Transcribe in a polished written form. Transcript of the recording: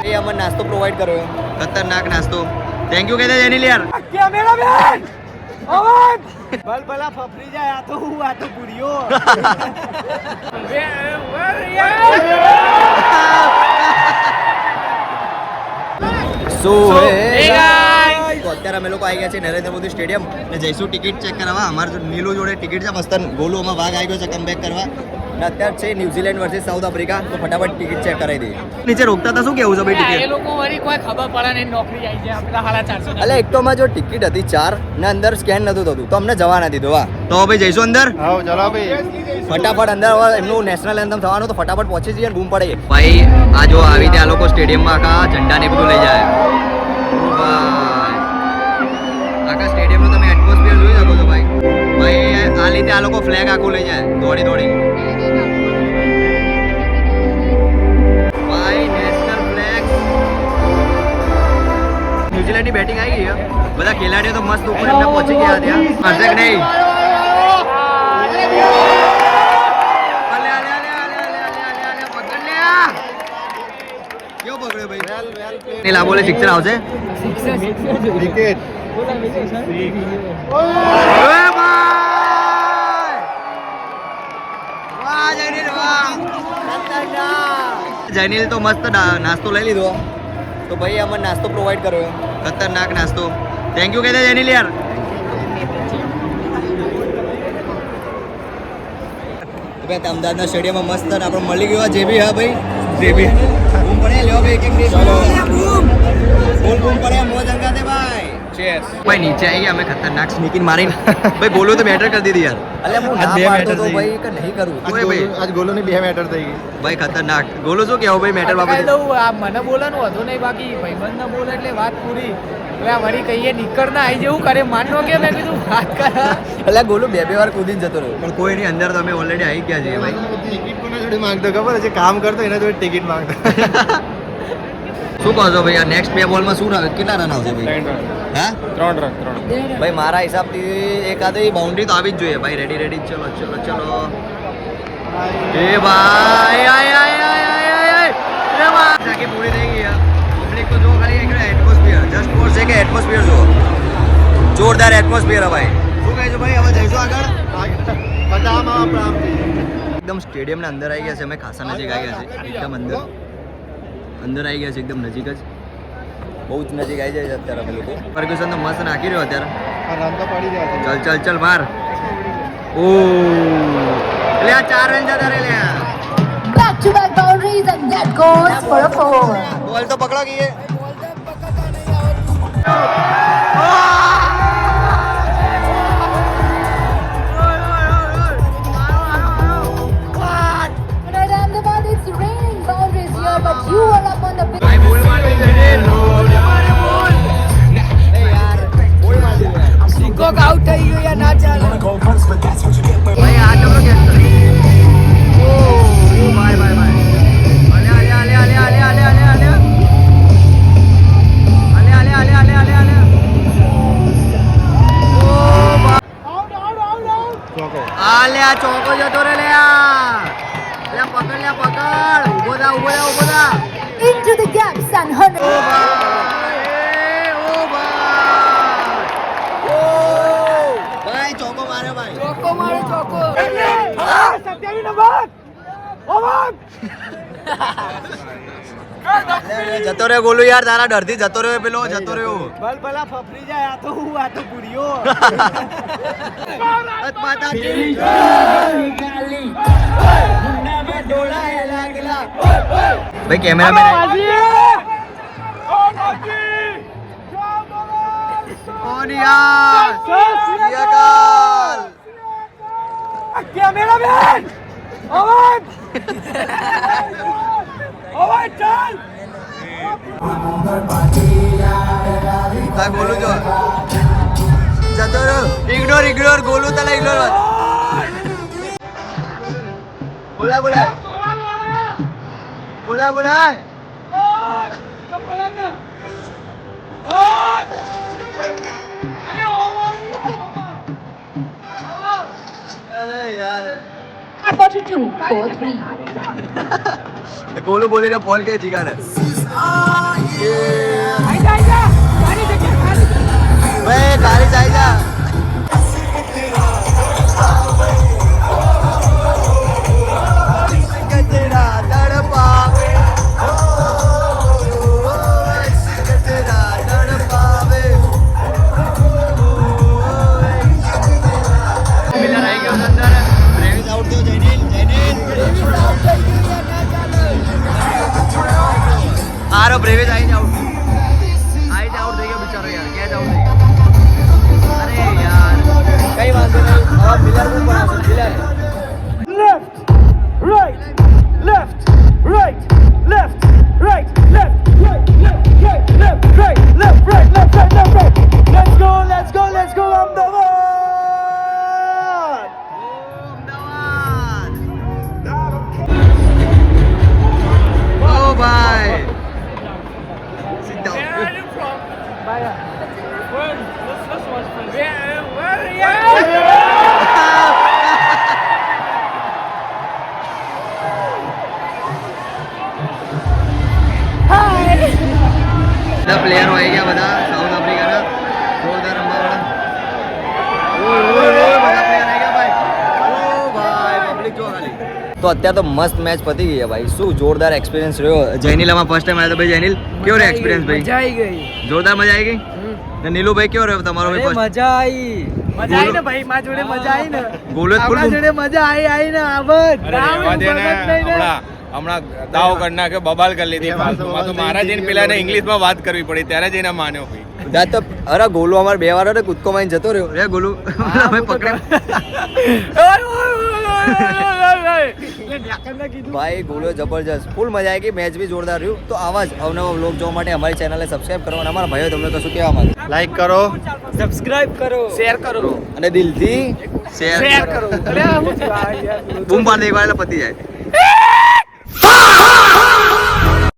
એ અમને નાસ્તો પ્રોવાઈડ કર્યો ખતરનાક નાસ્તો થેન્ક યુ કહે દે જેની યાર ભલા ફફરી જાય આ તો હું આ તો પૂરીઓ તો અત્યારે અમે લોકો આવી ગયા છે નરેન્દ્ર મોદી સ્ટેડિયમ ને જઈશું ટિકિટ ચેક કરવા અમારે જો નીલો જોડે ટિકિટ છે મસ્ત ગોલુમાં વાઘ આવી ગયો છે કમબેક કરવા ને અત્યારે છે ન્યુઝીલેન્ડ વર્સિસ સાઉથ આફ્રિકા તો ફટાફટ ટિકિટ ચેક કરાવી દઈએ નીચે રોકતા હતા શું કેવું છે ભાઈ ટિકિટ એ લોકો વળી કોઈ ખબર પડે નહીં નોકરી આવી જાય આપણા 450 એટલે એક તો માં જો ટિકિટ હતી 4 ને અંદર સ્કેન નતું થતું તો અમને જવા નથી દીધું વાહ તો ભાઈ જઈશું અંદર આવો ચલો ભાઈ ફટાફટ અંદર એમનું નેશનલ એન્થમ થવાનું તો ફટાફટ પહોંચી જઈએ બૂમ પડે ભાઈ આ જો આવી રીતે આ લોકો સ્ટેડિયમમાં આખા ઝંડા ને બધું લઈ જાય આખા સ્ટેડિયમનું તમે એટમોસ્ફિયર જોઈ શકો છો ભાઈ આ રીતે આ લોકો ફ્લેગ આખું લઈ જાય દોડી દોડી ભાઈ નેશનલ ફ્લેગ ન્યુઝીલેન્ડની બેટિંગ આવી ગઈ બધા ખેલાડીઓ તો મસ્ત ઉપર એમને પહોંચી ગયા ત્યાં હર્ષક નહીં લા બોલે સિક્સર આવશે વિકેટ જૈનિલ તો મસ્ત નાસ્તો લઈ લીધો તો ભાઈ અમને નાસ્તો પ્રોવાઈડ કર્યો ખતરનાક નાસ્તો થેન્ક યુ કહે દે જૈનિલ યાર અમદાવાદના સ્ટેડિયમમાં મસ્ત આપણે મળી ગયો જે બી હા ભાઈ જે બી બૂમ પડે લ્યો ભાઈ એક બૂમ પડે મોજ અંગાતે ભાઈ ચેસ ભાઈ નીચે આવી ગયા અમે ખતરનાક સ્નીકિંગ મારીને ભાઈ ગોલો તો મેટર કરી દીધી યાર અલે હું ના પાડતો તો ભાઈ કે નહીં કરું તો ભાઈ આજ ગોલોની 2 મેટર થઈ ગઈ ભાઈ ખતરનાક ગોલો શું કહેવો ભાઈ મેટર બાબતે આ મને બોલવાનું હતું નહીં બાકી ભાઈબંધ ના બોલે એટલે વાત પૂરી હવે આ વળી કહીએ નીકળ ના આવી જેવું કરે માનનો કે મેં કીધું વાત કર એટલે ગોલો બે વર્ષ કૂદીને જતો રહ્યો પણ કોઈ નહીં અંદર તમે ઓલરેડી આવી ગયા છીએ ભાઈ ટિકિટ કોના જોડે માંગતો ખબર છે કામ કરતો એના જોડે ટિકિટ માંગતો શું કહો છો ભાઈ આ નેક્સ્ટ 2 બોલમાં શું કેટલા રન આવશે ભાઈ હા 3 રન ભાઈ મારા હિસાબથી એકાદી બાઉન્ડ્રી તો આવી જ જોઈએ ભાઈ રેડી ચલો ચલો ચલો એ ભાઈ આય આય આય આય આય રે વાહ જાકે પૂરી થઈ ગઈ પબ્લિક તો જો ખાલી એક એટમોસ્ફિયર જસ્ટ ફોર છે કે એટમોસ્ફિયર જો જોરદાર એટમોસ્ફિયર ભાઈ શું કહે છો ભાઈ હવે જઈશું આગળ બધામાં પ્રામ એકદમ સ્ટેડિયમના અંદર આવી ગયા છે અમે ખાસા નજીક આવી ગયા છે એકદમ અંદર આવી ગયા છે એકદમ નજીક જ બહુ જ નજીક આવી જાય છે અત્યારે અમે લોકો ફર્ગ્યુસન તો મસ્ત નાખી રહ્યો અત્યારે રન તો પડી ગયા ચલ ચલ ચલ માર ઓ એટલે આ 4 રન જતા રે લે Back to back boundaries and that goes for a 4. બોલ તો પકડો ગઈએ Right, Ahmedabad, it's raining boundaries here, but you are up on the big. સિકોક આઉટ થઈ ગયો યાર ના ચાલે ભાઈ આ ચલો કે ઓ ભાઈ ભાઈ ભાઈ અલે અલે અલે અલે અલે અલે અલે અલે અલે અલે અલે ઓ ચોકો આલે આ ચોકો જતો રે લે લે પકડ ઉભો થા Into the gaps and 100. ભાઈ ચોકો માર્યો ભાઈ ચોકો મારે ચોકો જતો રહ્યો ગોલુ યાર તારા ડરથી જતો રહ્યો પેલો જતો રહ્યો ભલા ફફરી જાય આ તો હું આ તો પૂરીઓ ભાઈ કેમેરામેન કોણ યાર સિયાકાલ કેમેરામેન અવાજ અવાજ ચાલ ભાઈ બોલું જો જતો રહ્યો ઇગ્નોર ગોલું તને ઇગ્નોર બોલા અરે યાર 42 for 3. ગોલું બોલીને બોલ કે જીગા ને ભાઈ કાલી જાય જા આરો બ્રેવેજ આવી જાવ થઈ ગયો બિચારો યાર ક્યાં જાવ અરે યાર કઈ વાંધો નહીં હવે મિલર નું બનાવશું મિલર ભાઈ sit down બધા પ્લેયરો આવી ગયા બધા સાઉથ આફ્રિકાના જોરદાર તો અત્યારે તો મસ્ત મેચ પતી ગઈ છે ભાઈ શું જોરદાર એક્સપિરિયન્સ રહ્યો જૈનિલામાં ફર્સ્ટ ટાઈમ આવ્યો તો ભાઈ જૈનિલ કેવો રહ્યો એક્સપિરિયન્સ ભાઈ મજા આવી ગઈ જોરદાર મજા આવી ગઈ ને નીલુભાઈ કેવો રહ્યો તમારો ભાઈ first? મજા આવી ને ભાઈ મારા જોડે મજા આવી ને ગોલો જ full આપણા જોડે મજા આવી ને હમણાં દાવ કરી નાખ્યો બબાલ કરી લીધી ફાલતુમાં તો મારા જઈને પેલા ઇંગ્લિશમાં વાત કરવી પડી ત્યારે જઈને માન્યો ભાઈ દાદ તો અરે ગોલુ અમાર 2 વાર કૂદકો મારીને જતો રહ્યો રે ગોલુ ભાઈ પકડે ભાઈ ગોલો જબરજસ્ત ફૂલ મજા આવી ગઈ મેચ બી જોરદાર રહ્યું તો આવા જ અવનવા વ્લોગ જોવા માટે અમારી ચેનલને સબસ્ક્રાઇબ કરો અને અમારા ભાઈઓ તમને કશું કહેવા માંગે લાઈક કરો સબસ્ક્રાઇબ કરો શેર કરો અને દિલથી શેર કરો બૂમ પાડ દે એકવાર એટલે પતી જાય